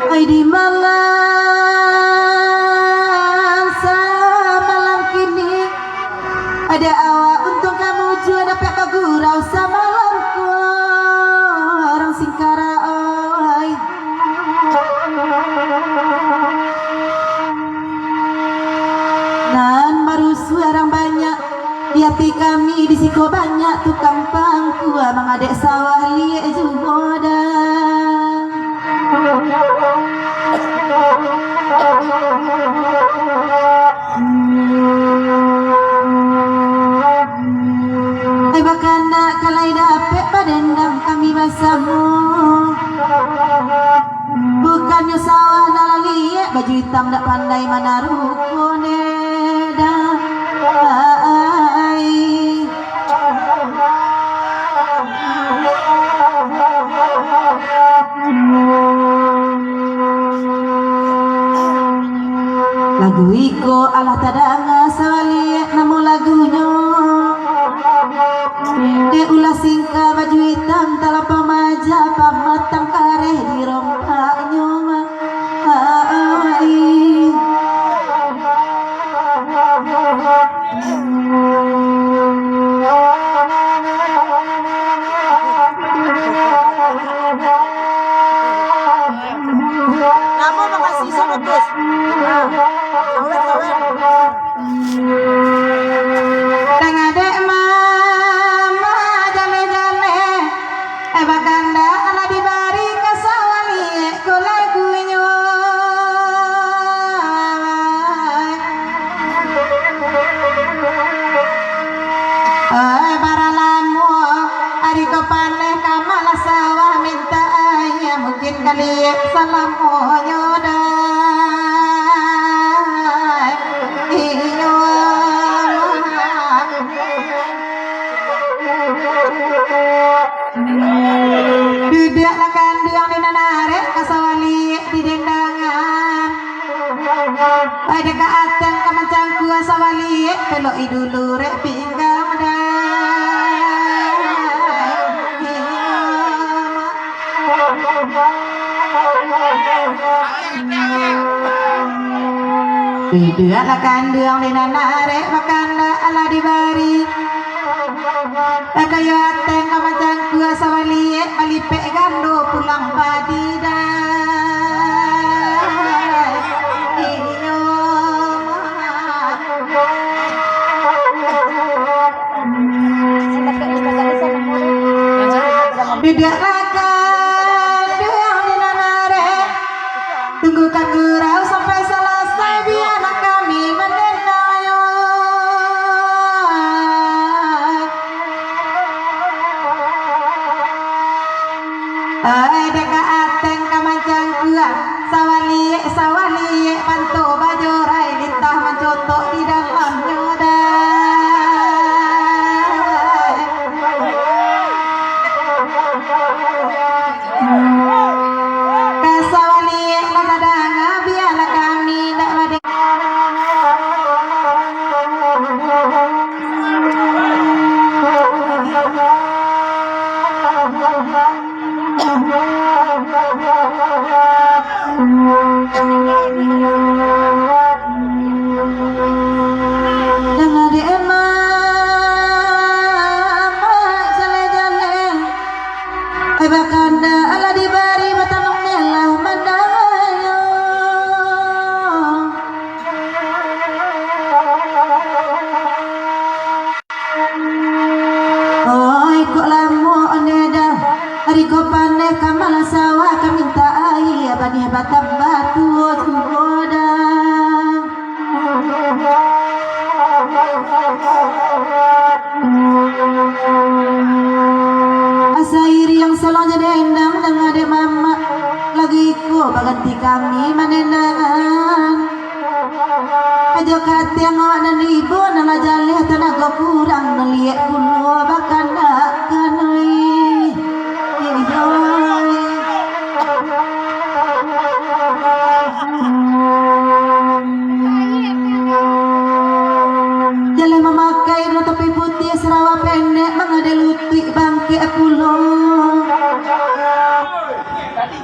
Ay di malam semalam kini ada awak untuk kamu jua dapat kagurau semalamku orang singkara oi nan baru suarang banyak di hati kami di siko banyak tukang pangku amang adek sawah liek juga dah. Ay bakanda kalai dapet padendang kami basamu bukannya sawah nalaliek baju hitam dak pandai mana rukune dah. Lagu iko alah tadanga sawaliek namu lagunya de ulah singka baju hitam tala pamaja pamatang kareh di rompaknya Kamu makasih sama Gus. Adek mama jane-jane bakanda ala dibari kasawali ko lagunya baralamu ari ko paneh kamala sawah minta ayah mungkin kali salam nyoda dudaklah kandiang di nanare kasawali di dendangan ada ka atang kamancangku asawali pelok idulu rek pinggang dudaklah kandiang di nanare makanda ala dibari kaya ateng kamacang kua sawali malipek gando pulang padida iyo tidak lakan yang dinanare tunggu kagurau sampai selesai biar kami mendendayo. Deka ateng kamancang gua sawali panto bajorai lintah mencotok di dalam nyodai kasawali lakadanga biarlah kami tak pada dengan jale-jale bakanda ala dibari matanong melah mandayo oi kok lamu oneda hari ko paneh kamala sawah kaminta ai abani batam batu jugoda asairi yang selalu jadi endang dengan adek mama lagi ko baganti kami manendangan aja kati yang awak dan ibu nala jalih tenaga kurang neliak bulu bakanda kanoi jalan mama kain topi putih serawa pendek mengade lutut bangke pulau.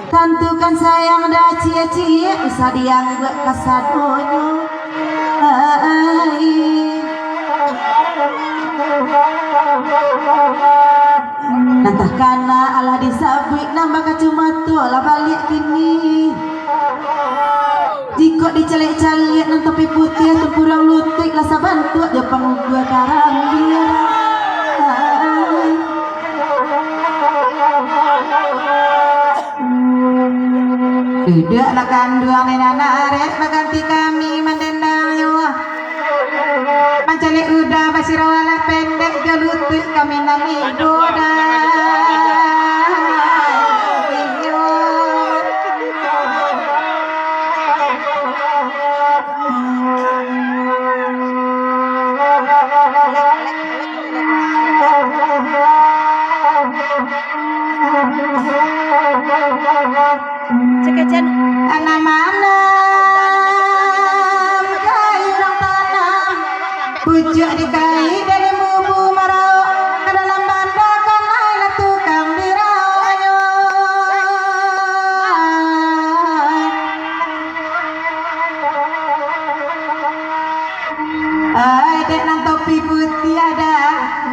Tantukan sayang dah cie-cie bisa dianggap kasadonyo. Nantah kana ala disabik nambah kacumatu lah balik kini. Jika dicelik-celik nan topi putih tempurang lutut lah sabantu dia pangugua karang dia. Tidak nak kanduang nenarek maganti kami mendendang nyawa. Mencari udah basirawala pendek galutut kami nami goda. Cekacan Anak mana kai orang tanam pucuk dikai dari mubu marau ke dalam bandar kanai tukang dirau ayo. Dek nang topi putih ada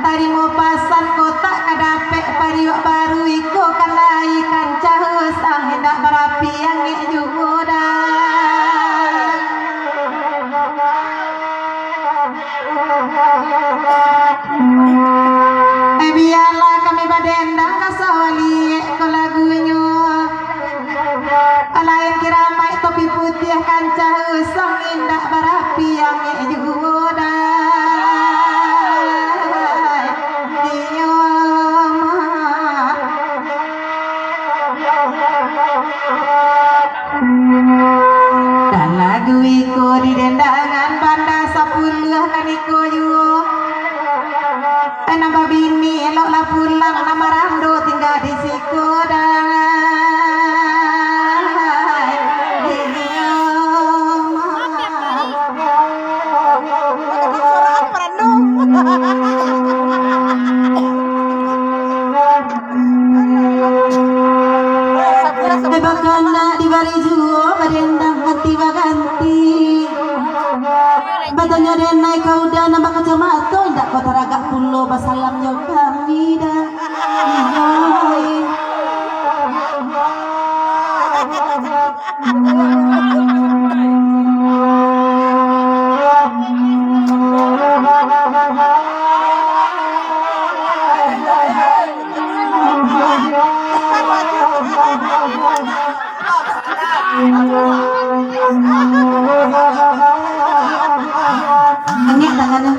tari mau pasan kotak kadapek pariwak baru iko kalai kancah usang hendak berapi yang juga. Biarlah kami badendang kasawali ko lagunya. Alain kiramai topi putih kancah usang indah berapi yang juga. Dan lagu iko di dendangan banda 10 kan iko yo. Nambah bini eloklah pulang nama rando tinggal di Sikodan. Bakana di bari juo badendang ganti baganti. Batanya denai kau dah nambah kacamato ndak kau teragak pulo basalam jauh kami dah. Angin tangannya.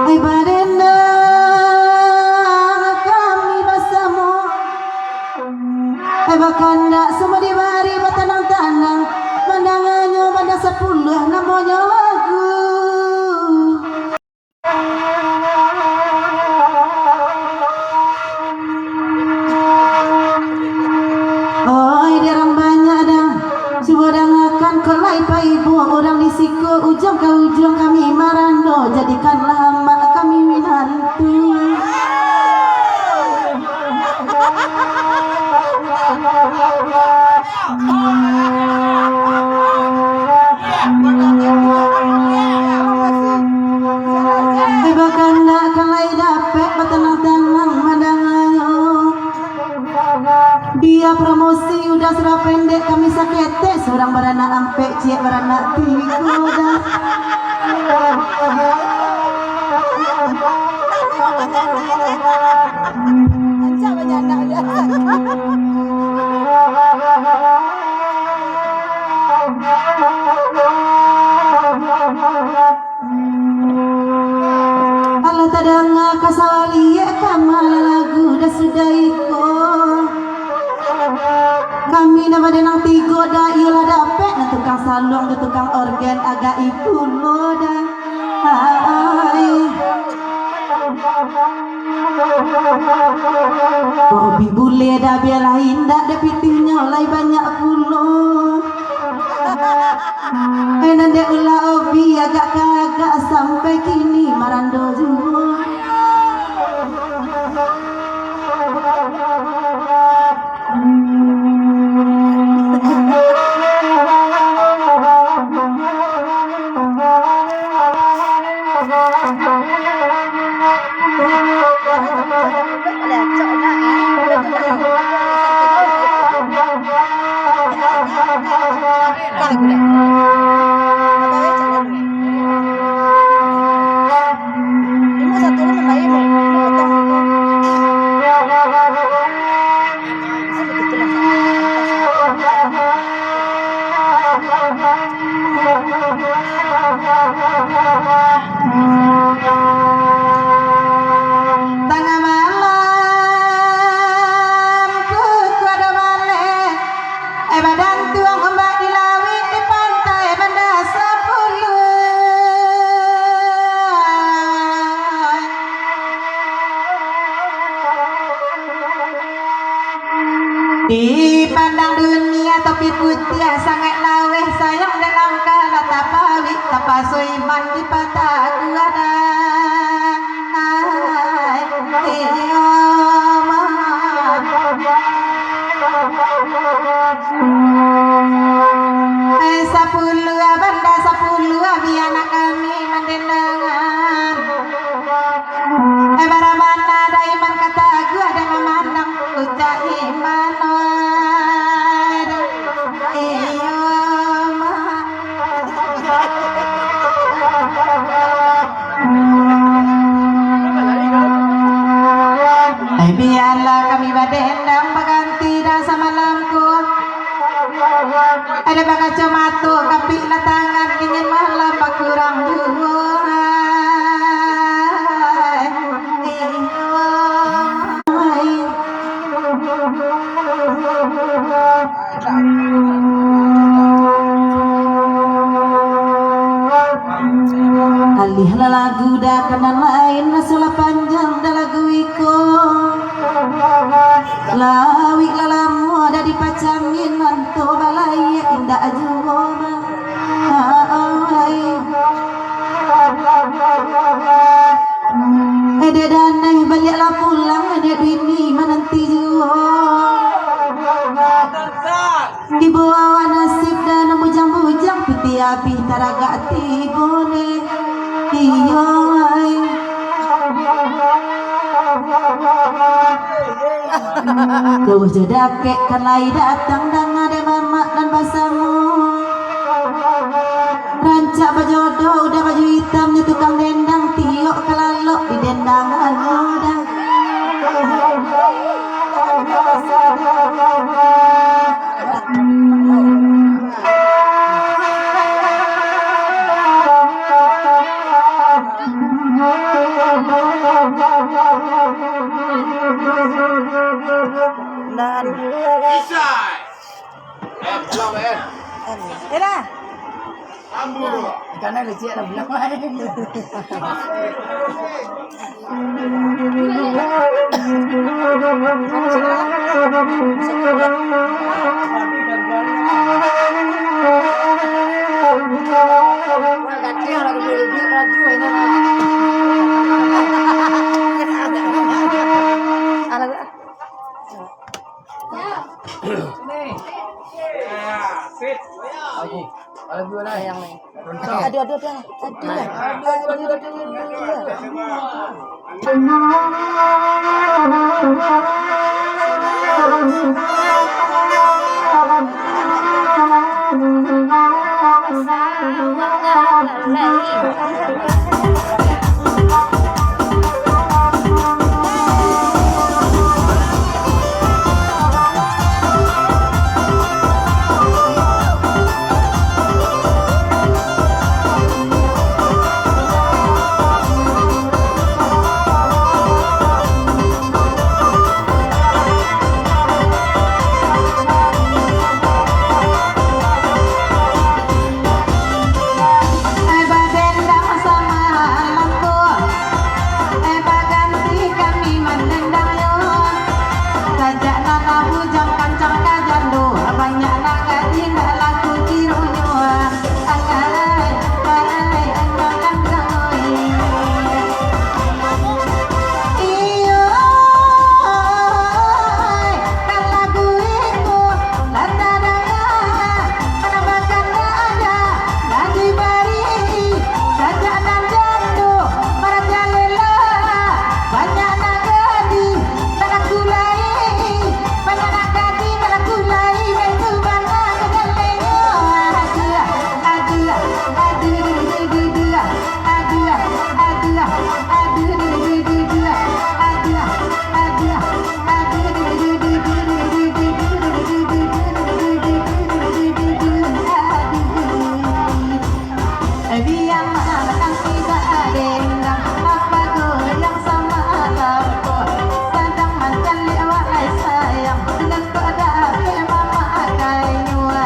Hai badenda kami bersama. Hai bakanda semua di bari batanang-tanang. Pandangannya pada 10 namanya lagu. Oi derang banyak dah. Subodang akan kelai paibu orang di siku ujung ke ujung kami marando jadikanlah mak kami minantu. Bahkan nak kalai dapat batanang-tanang mandangannya. Dia promosi udah serap pendek kami sakete seorang beranak ampek ciek beranak tiku dah. dulu dah. Hai. Kopi bule dah biar lain dah ada pitingnya oleh banyak puluh. Nande ulah obi agak kagak sampai kini marando juga. Tengah malam ku ada balik badan tuang ombak di lawi di pantai banda 10 di pandang dunia topi putih sangat laweh sayang dalam kala tapawi tapasoi man di patah ada Sapuluh banda 10 biana kami mendengar baramana daiman kata gua ada memandang ucap iman biarlah kami badendang berganti rasa malamku ada bakal comato kapi la tangan ingin malam kurang dua alih lagu dah kenal lain masalah panjang dah lagu iko lawi lalamu ada di pacangin mantu balai indah ajuoma ede danai baliklah pulang ede bini menanti juo di bawah nasib dan bujang-bujang putih api taraga tibone iyo kau jedake kan lai datang dan ada mama dan basamu rancak bajodoh udah baju hitamnya tukang dendang tiok kelalok di dendangan muda dan Ira karena lecet lah bilang lain Aduh. yang akan tidak dendang apa goyang sama aku sedang mantan lewat sayang dengan pada api mama kayua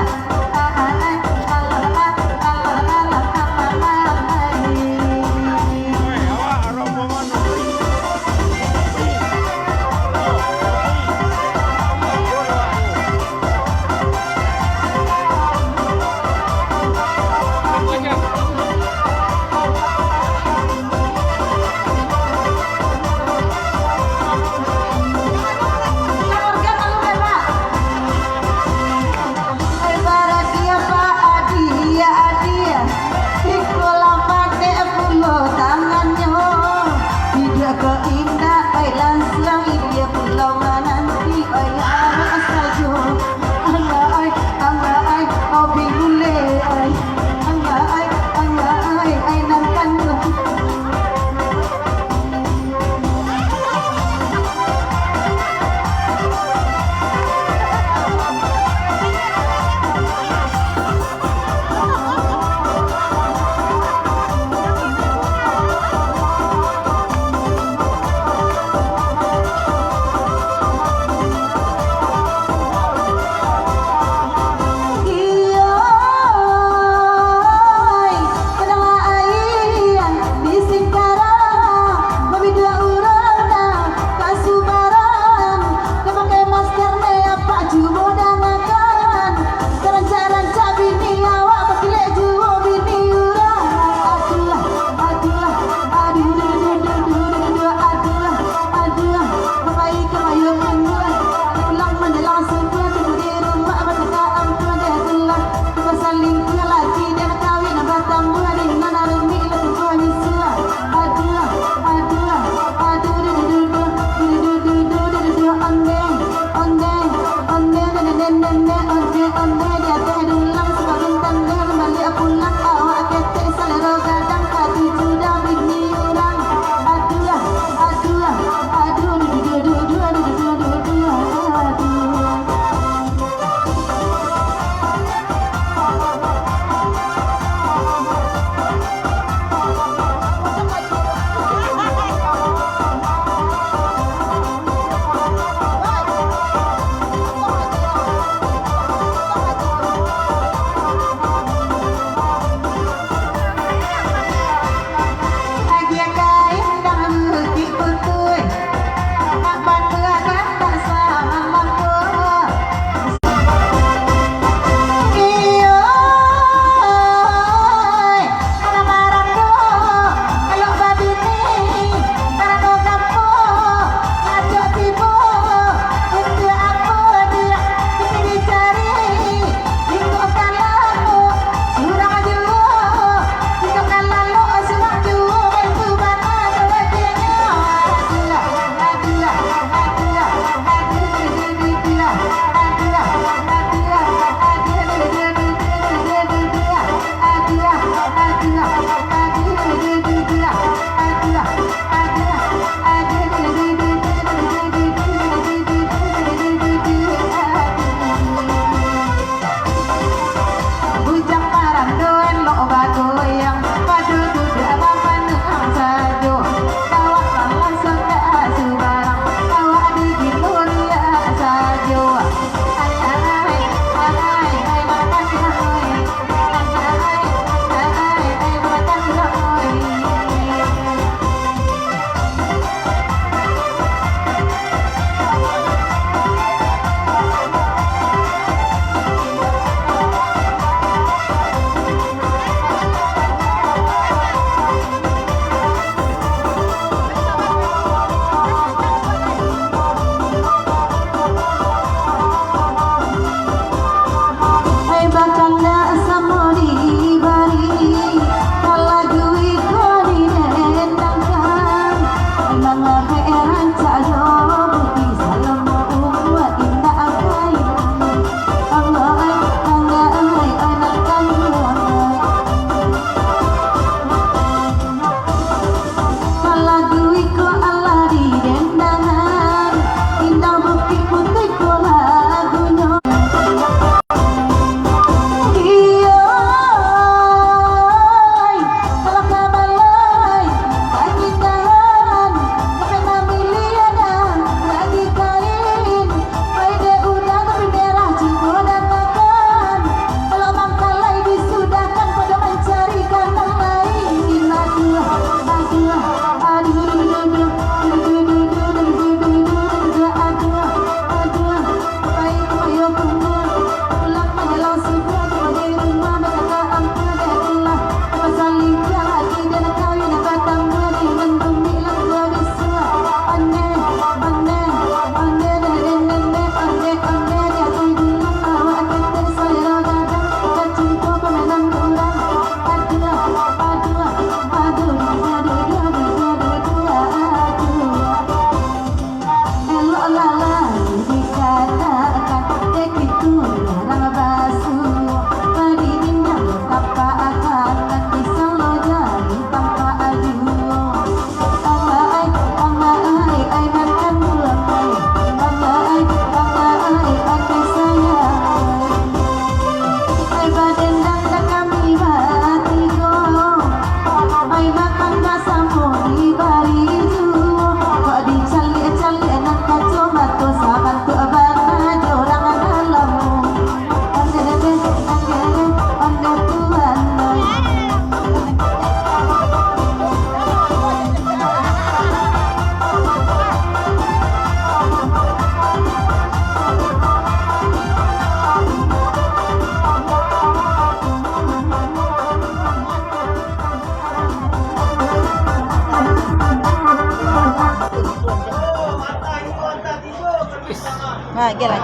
Nah, gila.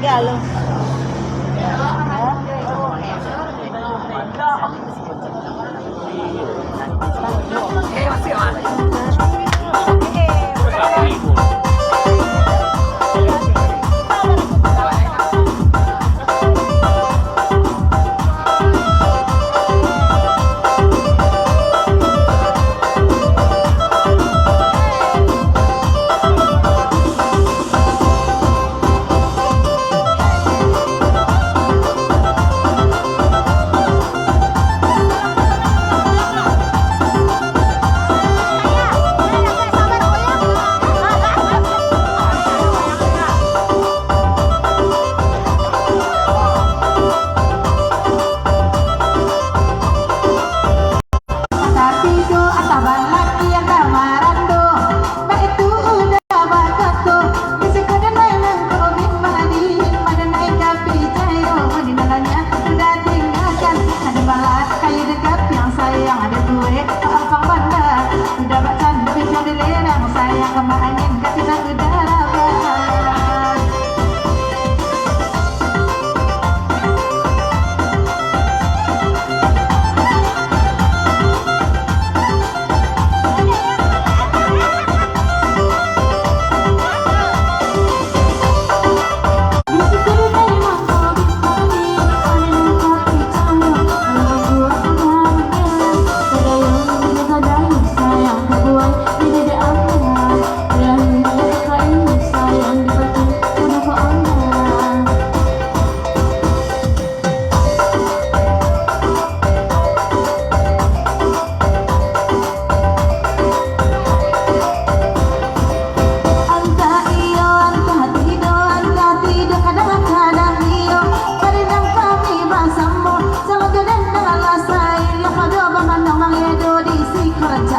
Galo.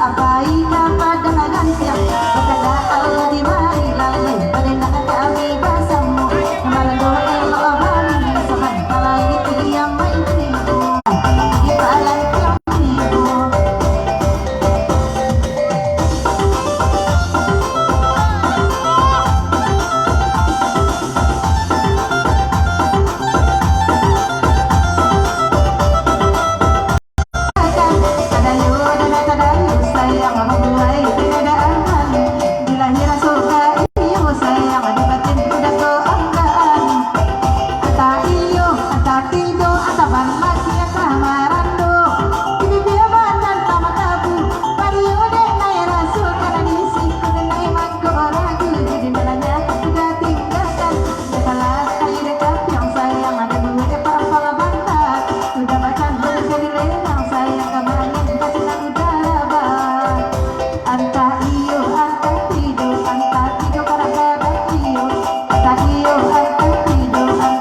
Baik